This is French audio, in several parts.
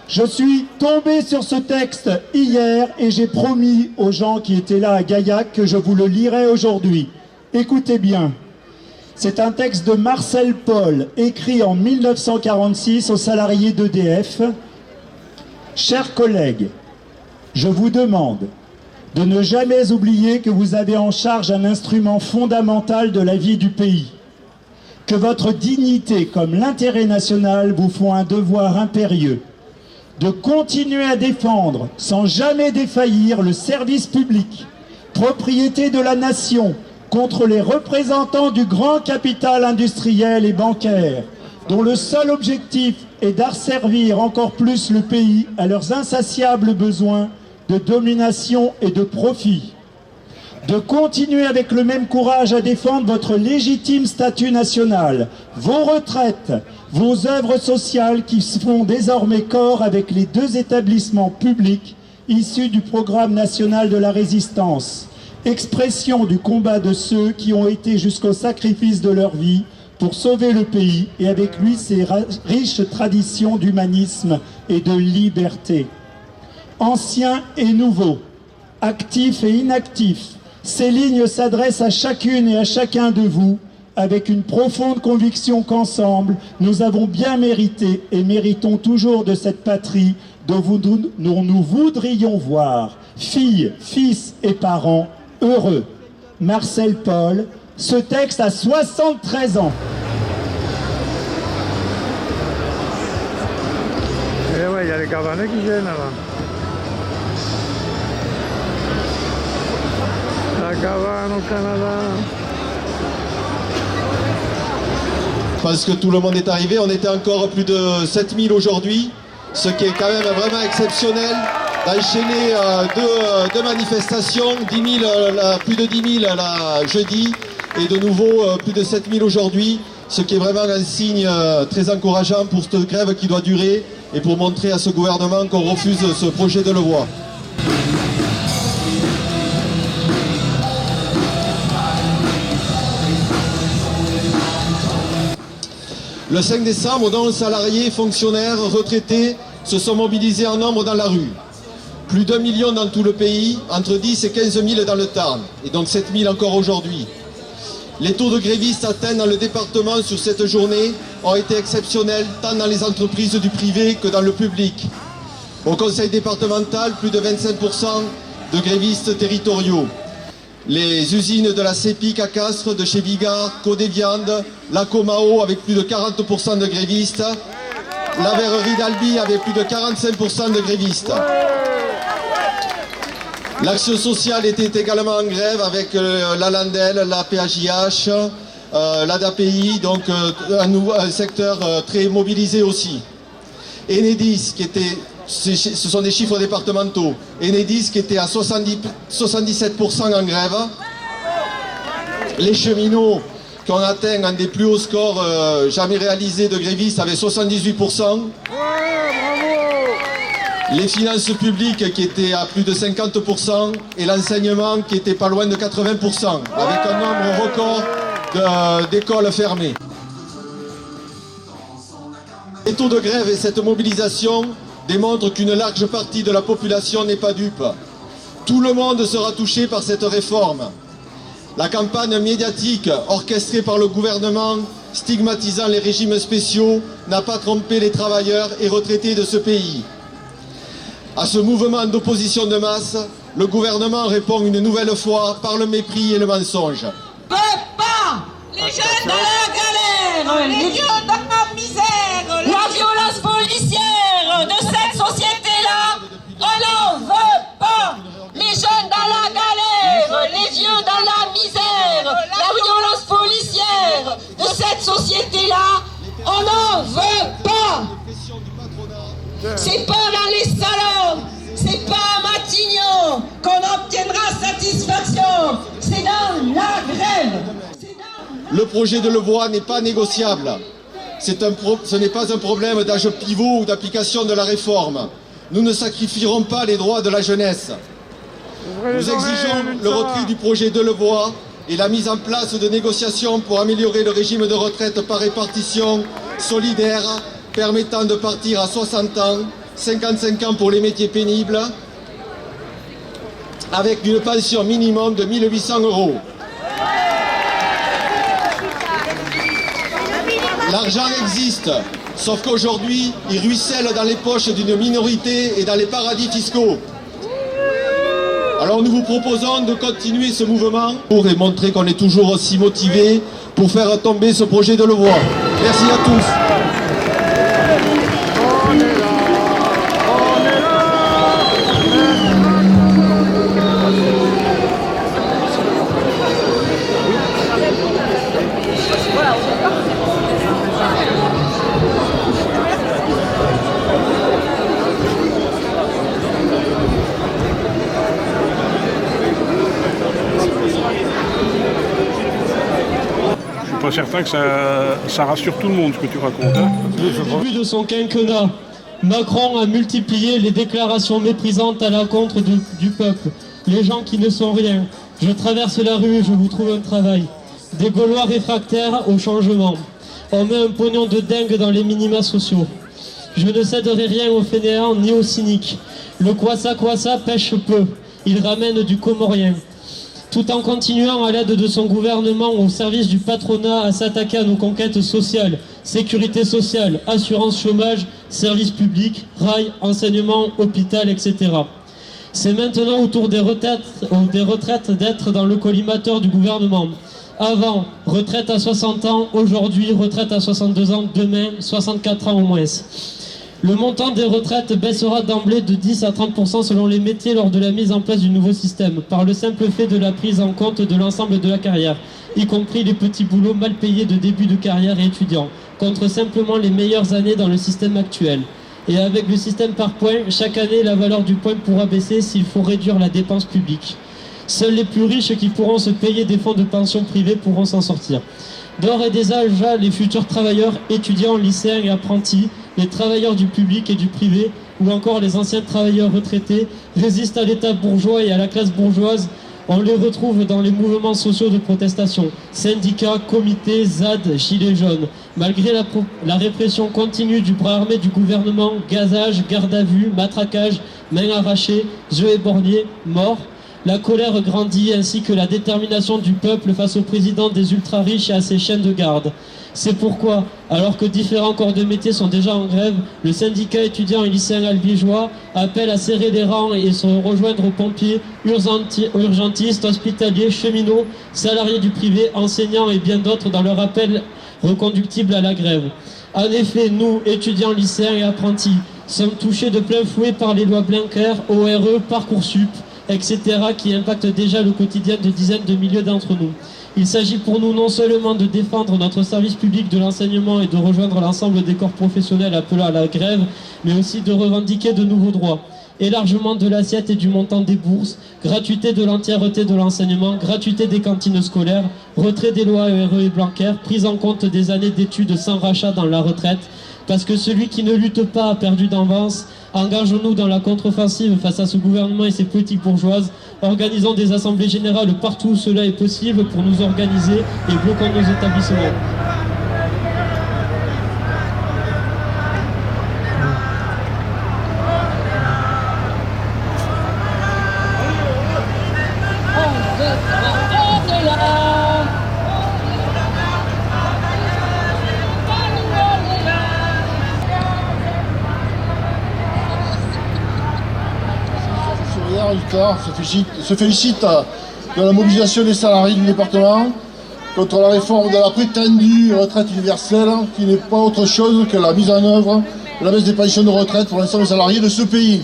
Je suis tombé sur ce texte hier et j'ai promis aux gens qui étaient là à Gaillac que je vous le lirai aujourd'hui. Écoutez bien. C'est un texte de Marcel Paul, écrit en 1946 aux salariés d'EDF. Chers collègues, je vous demande de ne jamais oublier que vous avez en charge un instrument fondamental de la vie du pays, que votre dignité comme l'intérêt national vous font un devoir impérieux de continuer à défendre sans jamais défaillir le service public, propriété de la nation, contre les représentants du grand capital industriel et bancaire, dont le seul objectif est d'asservir encore plus le pays à leurs insatiables besoins de domination et de profit. De continuer avec le même courage à défendre votre légitime statut national, vos retraites, vos œuvres sociales qui font désormais corps avec les 2 établissements publics issus du programme national de la résistance, expression du combat de ceux qui ont été jusqu'au sacrifice de leur vie pour sauver le pays et avec lui ses riches traditions d'humanisme et de liberté. Anciens et nouveaux, actifs et inactifs, ces lignes s'adressent à chacune et à chacun de vous avec une profonde conviction qu'ensemble, nous avons bien mérité et méritons toujours de cette patrie dont nous voudrions voir, filles, fils et parents, heureux. Marcel Paul, ce texte a 73 ans. Eh ouais, il y a les cabanets qui viennent là. La cabane au Canada. Je pense que tout le monde est arrivé. On était encore plus de 7000 aujourd'hui, ce qui est quand même vraiment exceptionnel. D'enchaîner deux manifestations, 10 000, plus de 10 000 jeudi et de nouveau plus de 7 000 aujourd'hui, ce qui est vraiment un signe très encourageant pour cette grève qui doit durer et pour montrer à ce gouvernement qu'on refuse ce projet de loi. Le 5 décembre, 11 salariés, fonctionnaires, retraités se sont mobilisés en nombre dans la rue. Plus d'1 million dans tout le pays, entre 10 et 15 000 dans le Tarn, et donc 7 000 encore aujourd'hui. Les taux de grévistes atteints dans le département sur cette journée ont été exceptionnels, tant dans les entreprises du privé que dans le public. Au conseil départemental, plus de 25% de grévistes territoriaux. Les usines de la CEPIC à Castres, de chez Bigard, Codéviande, la Comao avec plus de 40% de grévistes. La verrerie d'Albi avait plus de 45% de grévistes. L'action sociale était également en grève avec la Landel, la PHIH, l'ADAPI, donc un secteur très mobilisé aussi. Enedis, qui était, ce sont des chiffres départementaux, Enedis qui était à 77% en grève. Les cheminots qui ont atteint un des plus hauts scores jamais réalisés de grévistes avec 78%. Les finances publiques qui étaient à plus de 50% et l'enseignement qui était pas loin de 80%, avec un nombre record d'écoles fermées. Les taux de grève et cette mobilisation démontrent qu'une large partie de la population n'est pas dupe. Tout le monde sera touché par cette réforme. La campagne médiatique orchestrée par le gouvernement stigmatisant les régimes spéciaux n'a pas trompé les travailleurs et retraités de ce pays. À ce mouvement d'opposition de masse, le gouvernement répond une nouvelle fois par le mépris et le mensonge. Pas les jeunes dans la galère, les vieux dans la misère, la violence policière de cette société-là, on n'en veut pas. Les jeunes dans la galère, les vieux dans la misère, la violence policière de cette société-là, on n'en veut pas. C'est pas dans les salons, c'est pas à Matignon qu'on obtiendra satisfaction, c'est dans la grève. Le projet de loi n'est pas négociable. Ce n'est pas un problème d'âge pivot ou d'application de la réforme. Nous ne sacrifierons pas les droits de la jeunesse. Nous exigeons le retrait du projet de loi et la mise en place de négociations pour améliorer le régime de retraite par répartition solidaire permettant de partir à 60 ans 55 ans pour les métiers pénibles, avec une pension minimum de 1 800 €. L'argent existe, sauf qu'aujourd'hui, il ruisselle dans les poches d'une minorité et dans les paradis fiscaux. Alors nous vous proposons de continuer ce mouvement pour montrer qu'on est toujours aussi motivé pour faire tomber ce projet de loi. Merci à tous. Pas certain que ça rassure tout le monde ce que tu racontes. Hein. Au début de son quinquennat, Macron a multiplié les déclarations méprisantes à l'encontre du peuple. Les gens qui ne sont rien. Je traverse la rue et je vous trouve un travail. Des Gaulois réfractaires au changement. On met un pognon de dingue dans les minima sociaux. Je ne céderai rien aux fainéants ni aux cyniques. Le kwassa pêche peu. Il ramène du comorien. Tout en continuant à l'aide de son gouvernement au service du patronat à s'attaquer à nos conquêtes sociales, sécurité sociale, assurance chômage, services publics, rail, enseignement, hôpital, etc. C'est maintenant au tour des retraites d'être dans le collimateur du gouvernement. Avant, retraite à 60 ans, aujourd'hui, retraite à 62 ans, demain, 64 ans au moins. Le montant des retraites baissera d'emblée de 10 à 30% selon les métiers lors de la mise en place du nouveau système, par le simple fait de la prise en compte de l'ensemble de la carrière, y compris les petits boulots mal payés de début de carrière et étudiants, contre simplement les meilleures années dans le système actuel. Et avec le système par points, chaque année la valeur du point pourra baisser s'il faut réduire la dépense publique. Seuls les plus riches qui pourront se payer des fonds de pension privés pourront s'en sortir. D'ores et déjà, les futurs travailleurs, étudiants, lycéens et apprentis, les travailleurs du public et du privé, ou encore les anciens travailleurs retraités, résistent à l'État bourgeois et à la classe bourgeoise. On les retrouve dans les mouvements sociaux de protestation, syndicats, comités, ZAD, gilets jaunes. Malgré la répression continue du bras armé du gouvernement, gazage, garde à vue, matraquage, mains arrachées, yeux éborgnés, morts, la colère grandit ainsi que la détermination du peuple face au président des ultra-riches et à ses chiens de garde. C'est pourquoi, alors que différents corps de métier sont déjà en grève, le syndicat étudiant et lycéen albigeois appelle à serrer les rangs et se rejoindre aux pompiers, urgentistes, hospitaliers, cheminots, salariés du privé, enseignants et bien d'autres dans leur appel reconductible à la grève. En effet, nous, étudiants, lycéens et apprentis, sommes touchés de plein fouet par les lois Blanquer, ORE, Parcoursup, etc. qui impactent déjà le quotidien de dizaines de milliers d'entre nous. Il s'agit pour nous non seulement de défendre notre service public de l'enseignement et de rejoindre l'ensemble des corps professionnels appelant à la grève, mais aussi de revendiquer de nouveaux droits. Élargement de l'assiette et du montant des bourses, gratuité de l'entièreté de l'enseignement, gratuité des cantines scolaires, retrait des lois ORE et Blanquer, prise en compte des années d'études sans rachat dans la retraite, parce que celui qui ne lutte pas a perdu d'avance. Engageons-nous dans la contre-offensive face à ce gouvernement et ses politiques bourgeoises. Organisons des assemblées générales partout où cela est possible pour nous organiser et bloquons nos établissements. se félicite de la mobilisation des salariés du département contre la réforme de la prétendue retraite universelle, qui n'est pas autre chose que la mise en œuvre de la baisse des pensions de retraite pour l'ensemble des salariés de ce pays.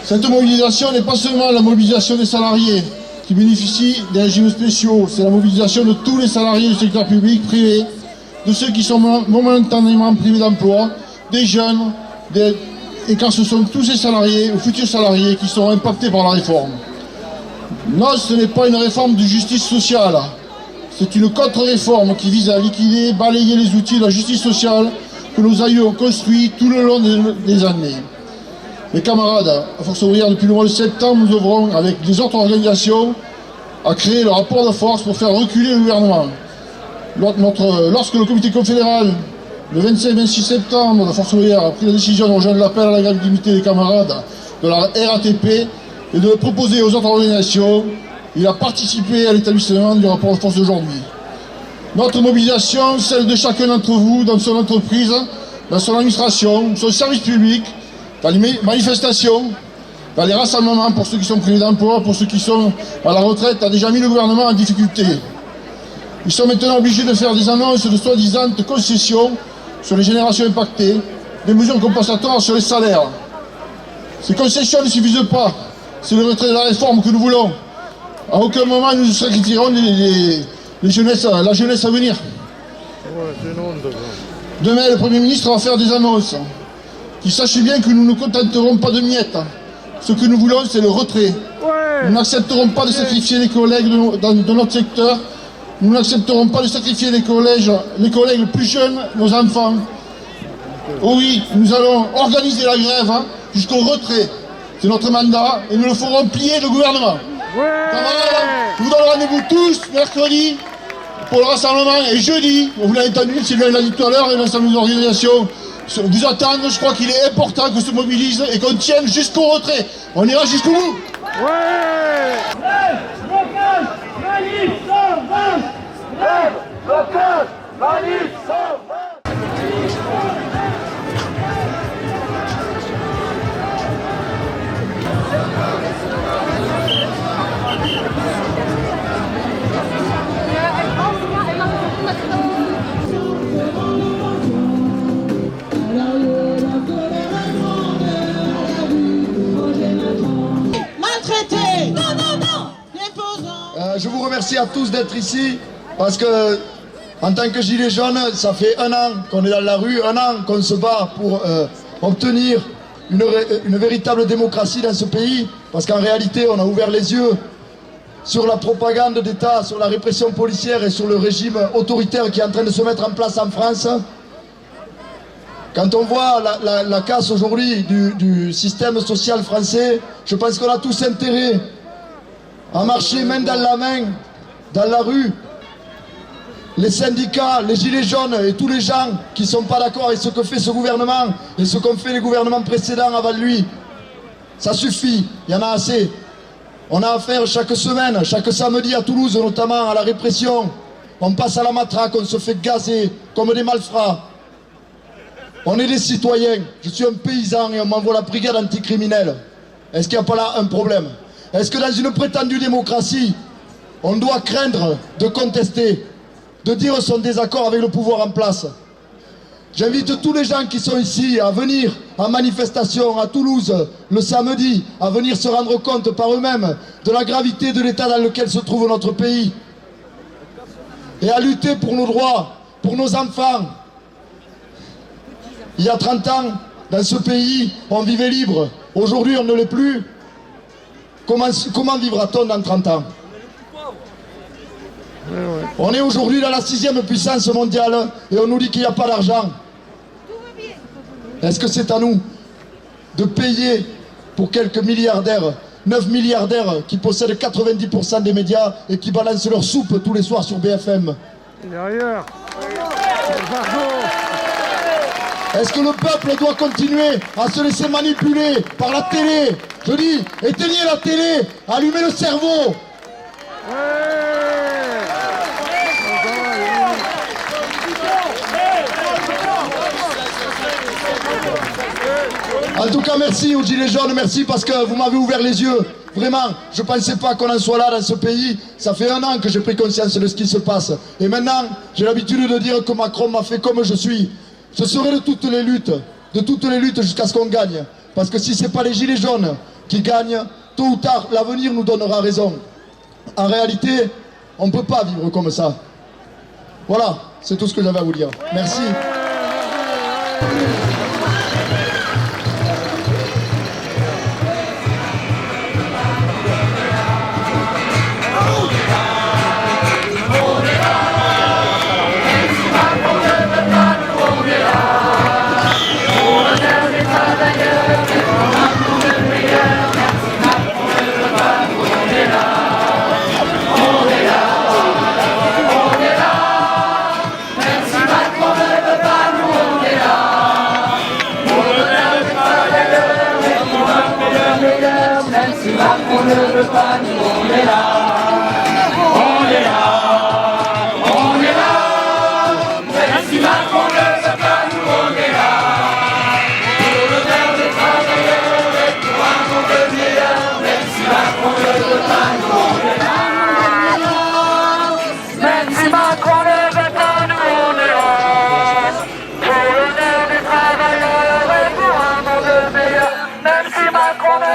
Cette mobilisation n'est pas seulement la mobilisation des salariés qui bénéficient des régimes spéciaux, c'est la mobilisation de tous les salariés du secteur public, privé, de ceux qui sont momentanément privés d'emploi, des jeunes, et car ce sont tous ces salariés ou futurs salariés qui seront impactés par la réforme. Non, ce n'est pas une réforme de justice sociale, c'est une contre-réforme qui vise à liquider, balayer les outils de la justice sociale que nos aïeux ont construits tout le long des années. Mes camarades, à Force ouvrière, depuis le mois de septembre, nous œuvrons avec les autres organisations à créer le rapport de force pour faire reculer le gouvernement. Lorsque le comité confédéral Le 25-26 septembre, la Force ouvrière a pris la décision de rejoindre l'appel à la grève limitée des camarades de la RATP et de le proposer aux autres organisations. Il a participé à l'établissement du rapport de force d'aujourd'hui. Notre mobilisation, celle de chacun d'entre vous dans son entreprise, dans son administration, son service public, dans les manifestations, dans les rassemblements pour ceux qui sont privés d'emploi, pour ceux qui sont à la retraite, a déjà mis le gouvernement en difficulté. Ils sont maintenant obligés de faire des annonces de soi-disant concessions sur les générations impactées, des mesures compensatoires sur les salaires. Ces concessions ne suffisent pas. C'est le retrait de la réforme que nous voulons. À aucun moment nous sacrifierons la jeunesse à venir. Demain, le Premier ministre va faire des annonces. Qu'il sache bien que nous ne nous contenterons pas de miettes. Ce que nous voulons, c'est le retrait. Nous n'accepterons pas de sacrifier les collègues de notre secteur. Nous n'accepterons pas de sacrifier les collègues plus jeunes, nos enfants. Oui, nous allons organiser la grève jusqu'au retrait. C'est notre mandat et nous le ferons plier le gouvernement. Camarades, je vous donne rendez-vous tous mercredi pour le rassemblement et jeudi, vous l'avez entendu, Sylvain l'a dit tout à l'heure, et l'ensemble des organisations vous attendent. Je crois qu'il est important qu'on se mobilise et qu'on tienne jusqu'au retrait. On ira jusqu'au bout. Je vous remercie à tous d'être ici parce que, en tant que gilet jaune, ça fait 1 an qu'on est dans la rue, 1 an qu'on se bat pour obtenir une véritable démocratie dans ce pays. Parce qu'en réalité, on a ouvert les yeux sur la propagande d'État, sur la répression policière et sur le régime autoritaire qui est en train de se mettre en place en France. Quand on voit la casse aujourd'hui du système social français, je pense qu'on a tous intérêt à marcher main dans la main, dans la rue. Les syndicats, les gilets jaunes et tous les gens qui ne sont pas d'accord avec ce que fait ce gouvernement et ce qu'ont fait les gouvernements précédents avant lui. Ça suffit, il y en a assez. On a affaire chaque semaine, chaque samedi à Toulouse notamment, à la répression. On passe à la matraque, on se fait gazer comme des malfrats. On est des citoyens, je suis un paysan et on m'envoie la brigade anticriminelle. Est-ce qu'il n'y a pas là un problème ? Est-ce que dans une prétendue démocratie, on doit craindre de contester, de dire son désaccord avec le pouvoir en place? J'invite tous les gens qui sont ici à venir en manifestation à Toulouse le samedi, à venir se rendre compte par eux-mêmes de la gravité de l'état dans lequel se trouve notre pays et à lutter pour nos droits, pour nos enfants. Il y a 30 ans, dans ce pays, on vivait libre. Aujourd'hui, on ne l'est plus. Comment vivra-t-on dans 30 ans? On est aujourd'hui dans la 6e puissance mondiale et on nous dit qu'il n'y a pas d'argent. Est-ce que c'est à nous de payer pour quelques milliardaires, 9 milliardaires qui possèdent 90% des médias et qui balancent leur soupe tous les soirs sur BFM? Derrière. Est-ce que le peuple doit continuer à se laisser manipuler par la télé? Je dis, éteignez la télé, allumez le cerveau. En tout cas, merci aux Gilets jaunes, merci parce que vous m'avez ouvert les yeux. Vraiment, je ne pensais pas qu'on en soit là dans ce pays. Ça fait 1 an que j'ai pris conscience de ce qui se passe. Et maintenant, j'ai l'habitude de dire que Macron m'a fait comme je suis. Je serai de toutes les luttes jusqu'à ce qu'on gagne. Parce que si ce n'est pas les Gilets jaunes qui gagnent, tôt ou tard, l'avenir nous donnera raison. En réalité, on ne peut pas vivre comme ça. Voilà, c'est tout ce que j'avais à vous dire. Merci. si Macron ne veut pas, nous on est là. On est là, on est là. Même si Macron ne veut pas, nous on est là. Pour le faire des travailleurs et pour un monde meilleur. Même si Macron ne veut pas, nous on est là. Même si Macron ne veut pas, nous on est là. Pour le faire des travailleurs et pour un monde meilleur. Même si Macron ne